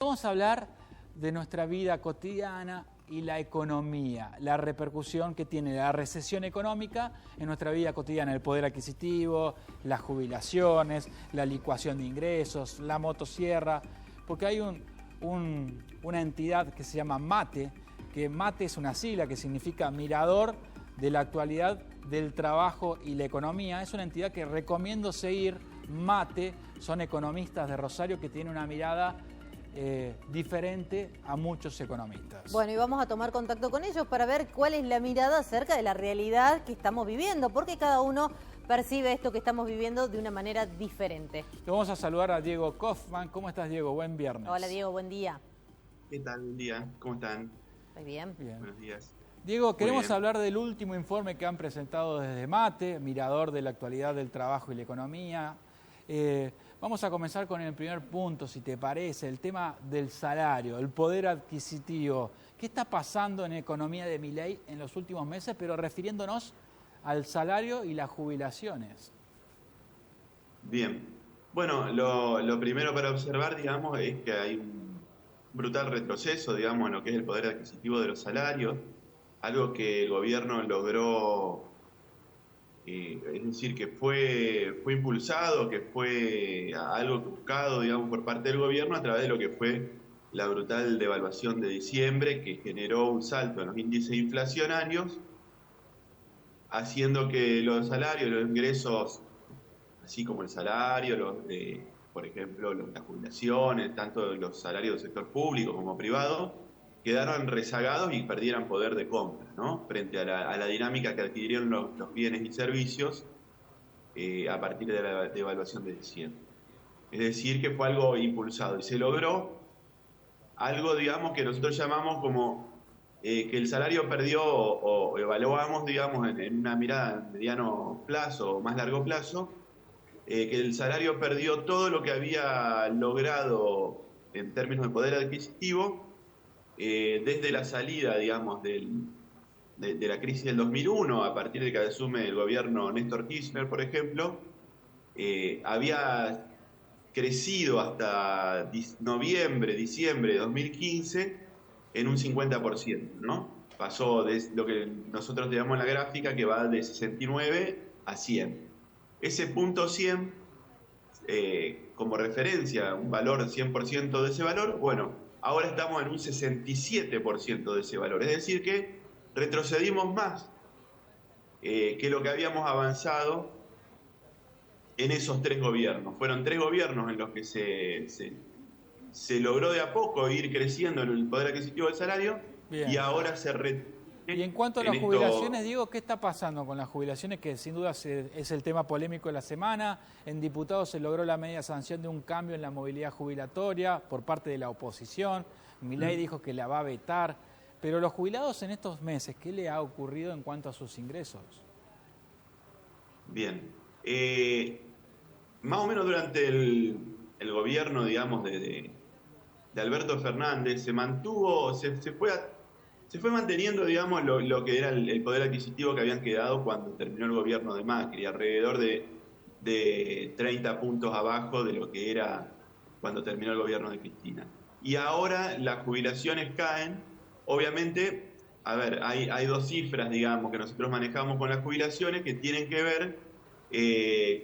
vamos a hablar de nuestra vida cotidiana y la economía, la repercusión que tiene la recesión económica en nuestra vida cotidiana, el poder adquisitivo, las jubilaciones, la licuación de ingresos, la motosierra, porque hay una entidad que se llama MATE, que MATE es una sigla que significa Mirador de la Actualidad del Trabajo y la Economía. Es una entidad que recomiendo seguir. MATE son economistas de Rosario que tienen una mirada diferente a muchos economistas. Bueno, y vamos a tomar contacto con ellos para ver cuál es la mirada acerca de la realidad que estamos viviendo, porque cada uno percibe esto que estamos viviendo de una manera diferente. Le vamos a saludar a Diego Kaufman. ¿Cómo estás, Diego? Buen viernes. Hola, Diego, buen día. ¿Qué tal? Buen día. ¿Cómo están? Muy bien. Buenos días. Diego, queremos hablar del último informe que han presentado desde MATE, Mirador de la Actualidad del Trabajo y la Economía. Vamos a comenzar con el primer punto, si te parece, el tema del salario, el poder adquisitivo. ¿Qué está pasando en la economía de Milei en los últimos meses, pero refiriéndonos al salario y las jubilaciones? Bien. Bueno, lo primero para observar, digamos, es que hay un brutal retroceso, digamos, en lo que es el poder adquisitivo de los salarios, algo que el gobierno logró, es decir, que fue impulsado, que fue algo buscado, digamos, por parte del gobierno a través de lo que fue la brutal devaluación de diciembre, que generó un salto en los índices inflacionarios, haciendo que los salarios, los ingresos, así como el salario, por ejemplo, las jubilaciones, tanto los salarios del sector público como privado, quedaron rezagados y perdieran poder de compra, ¿no? Frente a la dinámica que adquirieron los bienes y servicios a partir de la devaluación de diciembre. Es decir, que fue algo impulsado y se logró algo, digamos, que nosotros llamamos como que el salario perdió o evaluamos, digamos, en una mirada a mediano plazo o más largo plazo, que el salario perdió todo lo que había logrado en términos de poder adquisitivo desde la salida, digamos, de la crisis del 2001, a partir de que asume el gobierno Néstor Kirchner, por ejemplo, había crecido hasta noviembre, diciembre de 2015 en un 50%, ¿no? Pasó de lo que nosotros llamamos en la gráfica, que va de 69 a 100. Ese punto 100, como referencia, un valor 100% de ese valor, bueno, ahora estamos en un 67% de ese valor. Es decir que retrocedimos más que lo que habíamos avanzado en esos 3 gobiernos. Fueron 3 gobiernos en los que se logró de a poco ir creciendo en el poder adquisitivo del salario. Bien. Y ahora se Y en cuanto a las jubilaciones, Diego, ¿qué está pasando con las jubilaciones? Que sin duda es el tema polémico de la semana. En diputados se logró la media sanción de un cambio en la movilidad jubilatoria por parte de la oposición. Milei dijo que la va a vetar. Pero los jubilados en estos meses, ¿qué le ha ocurrido en cuanto a sus ingresos? Bien. Más o menos durante el gobierno, digamos, de Alberto Fernández, se fue manteniendo, digamos, lo que era el poder adquisitivo que habían quedado cuando terminó el gobierno de Macri, alrededor de 30 puntos abajo de lo que era cuando terminó el gobierno de Cristina. Y ahora las jubilaciones caen. Obviamente, a ver, hay 2 cifras, digamos, que nosotros manejamos con las jubilaciones que tienen que ver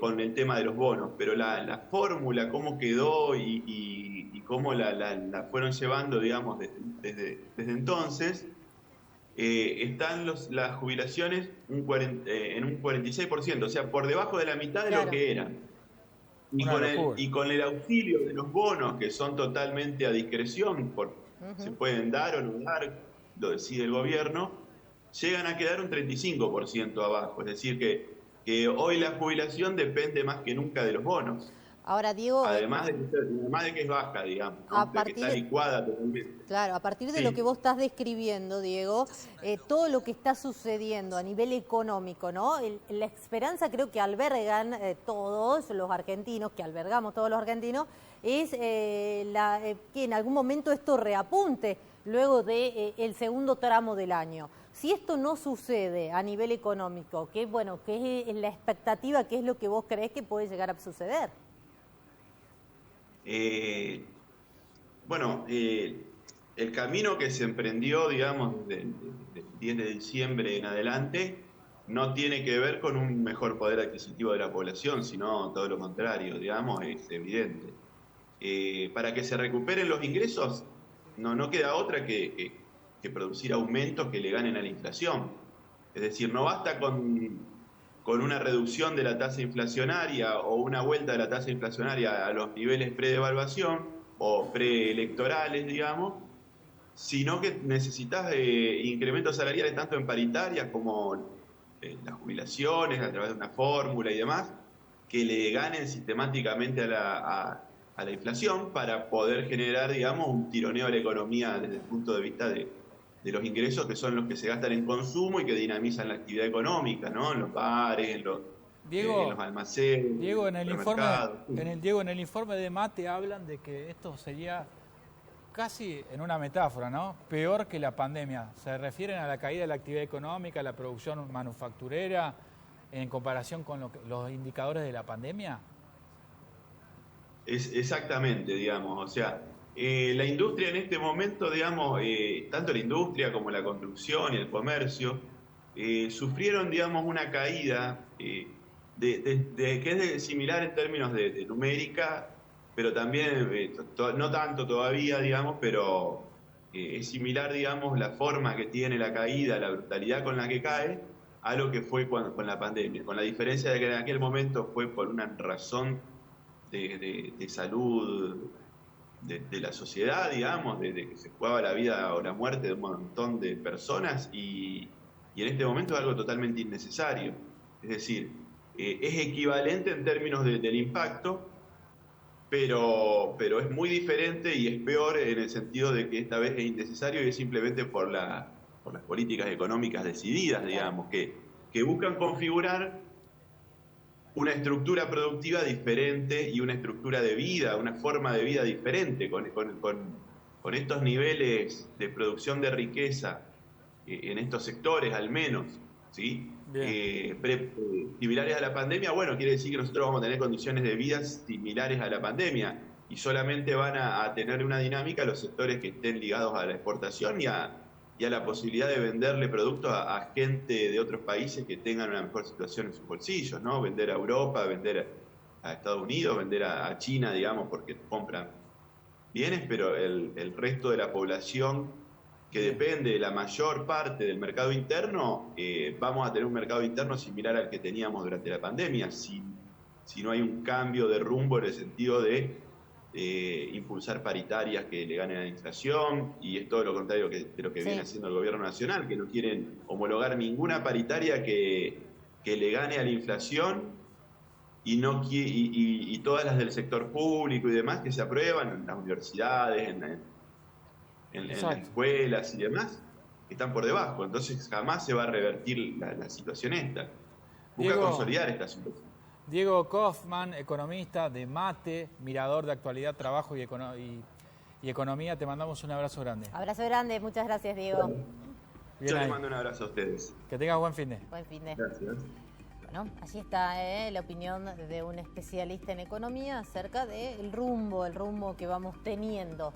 con el tema de los bonos, pero la fórmula, cómo quedó y cómo la fueron llevando, digamos, desde entonces, están las jubilaciones en un 46%, o sea, por debajo de la mitad de lo que eran. Y con el auxilio de los bonos, que son totalmente a discreción, se pueden dar o no dar, lo decide el gobierno, llegan a quedar un 35% abajo. Es decir, que hoy la jubilación depende más que nunca de los bonos. Ahora, Diego... Además de que es baja, digamos, ¿no? De que está licuada totalmente. Claro, a partir de lo que vos estás describiendo, Diego, todo lo que está sucediendo a nivel económico, ¿no? La esperanza creo que albergan todos los argentinos, que albergamos todos los argentinos, es que en algún momento esto reapunte luego del segundo tramo del año. Si esto no sucede a nivel económico, ¿qué es la expectativa? ¿Qué es lo que vos creés que puede llegar a suceder? Bueno, el camino que se emprendió, digamos, del 10 de diciembre en adelante, no tiene que ver con un mejor poder adquisitivo de la población, sino todo lo contrario, digamos, es evidente. Para que se recuperen los ingresos, no queda otra que producir aumentos que le ganen a la inflación. Es decir, no basta con una reducción de la tasa inflacionaria o una vuelta de la tasa inflacionaria a los niveles pre-devaluación o preelectorales, digamos, sino que necesitas incrementos salariales tanto en paritarias como las jubilaciones a través de una fórmula y demás, que le ganen sistemáticamente a la inflación para poder generar, digamos, un tironeo de la economía desde el punto de vista de los ingresos que son los que se gastan en consumo y que dinamizan la actividad económica, ¿no? En los bares, en los almacenes, Diego, en en el los informe, mercados. en el informe de Mate hablan de que esto sería casi en una metáfora, ¿no? Peor que la pandemia. ¿Se refieren a la caída de la actividad económica, la producción manufacturera, en comparación con los indicadores de la pandemia? Exactamente, digamos. O sea, la industria en este momento, digamos, tanto la industria como la construcción y el comercio, sufrieron, digamos, una caída que es similar en términos de numérica, pero también, no tanto todavía, digamos, pero es similar, digamos, la forma que tiene la caída, la brutalidad con la que cae, a lo que fue con la pandemia, con la diferencia de que en aquel momento fue por una razón de salud de la sociedad, digamos, de que se jugaba la vida o la muerte de un montón de personas y en este momento es algo totalmente innecesario. Es decir, es equivalente en términos del impacto, pero es muy diferente y es peor en el sentido de que esta vez es innecesario y es simplemente por las políticas económicas decididas, digamos, que buscan configurar una estructura productiva diferente y una estructura de vida, una forma de vida diferente, con estos niveles de producción de riqueza en estos sectores al menos, ¿sí? Similares a la pandemia, bueno, quiere decir que nosotros vamos a tener condiciones de vida similares a la pandemia y solamente van a tener una dinámica los sectores que estén ligados a la exportación y a la posibilidad de venderle productos a gente de otros países que tengan una mejor situación en sus bolsillos, ¿no? Vender a Europa, vender a Estados Unidos, vender a China, digamos, porque compran bienes, pero el resto de la población que depende de la mayor parte del mercado interno, vamos a tener un mercado interno similar al que teníamos durante la pandemia, si no hay un cambio de rumbo en el sentido de impulsar paritarias que le ganen a la inflación, y es todo lo contrario de lo que viene haciendo el gobierno nacional, que no quieren homologar ninguna paritaria que le gane a la inflación y todas las del sector público y demás que se aprueban en las universidades, en las escuelas y demás, están por debajo. Entonces jamás se va a revertir la situación esta. Busca consolidar esta situación. Diego Kaufmann, economista de Mate, mirador de actualidad, trabajo y economía, te mandamos un abrazo grande. Abrazo grande, muchas gracias, Diego. Yo les mando un abrazo a ustedes. Que tengas buen fin de. Buen fin de. Gracias. Bueno, allí está la opinión de un especialista en economía acerca del rumbo, el rumbo que vamos teniendo.